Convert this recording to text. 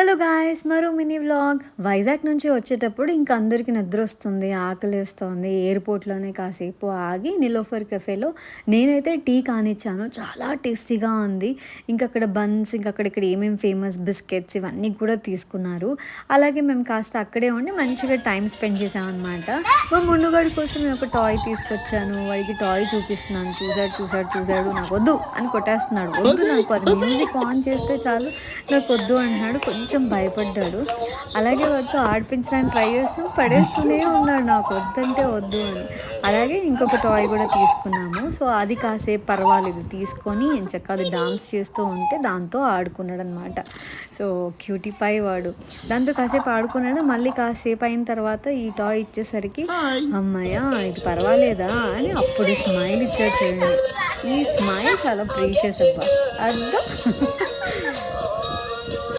Hello guys, మరో mini vlog. Vizag నుంచి వచ్చేటప్పుడు ఇంక అందరికీ నిద్రొస్తుంది, ఆకలేస్తోంది. ఎయిర్‌పోర్ట్‌లోనే కాసేపు ఆగి నిలోఫర్ కెఫేలో నేనైతే టీ కానిచ్చాను. చాలా టేస్టీగా ఉంది. ఇంకక్కడ బన్స్, ఇక్కడ ఏమేమి ఫేమస్ బిస్కెట్స్ ఇవన్నీ కూడా తీసుకున్నారు. అలాగే మేము కాస్త అక్కడే ఉండి మంచిగా టైం స్పెండ్ చేశామనమాట. మా మున్నుగాడి కోసం నేను ఒక టాయ్ తీసుకొచ్చాను. వాడికి టాయ్ చూపిస్తున్నాను. చూసాడు. నాకొద్దు అని కొట్టేస్తున్నాడు. వద్దు నాకు అది మ్యూజిక్ ఆన్ చేస్తే చాలు నాకొద్దు అంటున్నాడు. కొంచెం భయపడ్డాడు. అలాగే వాడితో ఆడిపించడానికి ట్రై చేస్తున్నాం. పడేస్తూనే ఉన్నాడు నాకు వద్దంటే వద్దు అని. అలాగే ఇంకొక టాయ్ కూడా తీసుకున్నాము. సో అది కాసేపు పర్వాలేదు తీసుకొని ఎంచక్కా అది డాన్స్ చేస్తూ ఉంటే దాంతో ఆడుకున్నాడనమాట. సో క్యూటీ పై వాడు. దాంతో కాసేపు ఆడుకున్నాడు. మళ్ళీ కాసేపు అయిన తర్వాత ఈ టాయ్ ఇచ్చేసరికి అమ్మయ్య ఇది పర్వాలేదా అని అప్పుడు స్మైల్ ఇచ్చాడు చూడండి. ఈ స్మైల్ చాలా ప్రీషియస్ అబ్బా. అర్థం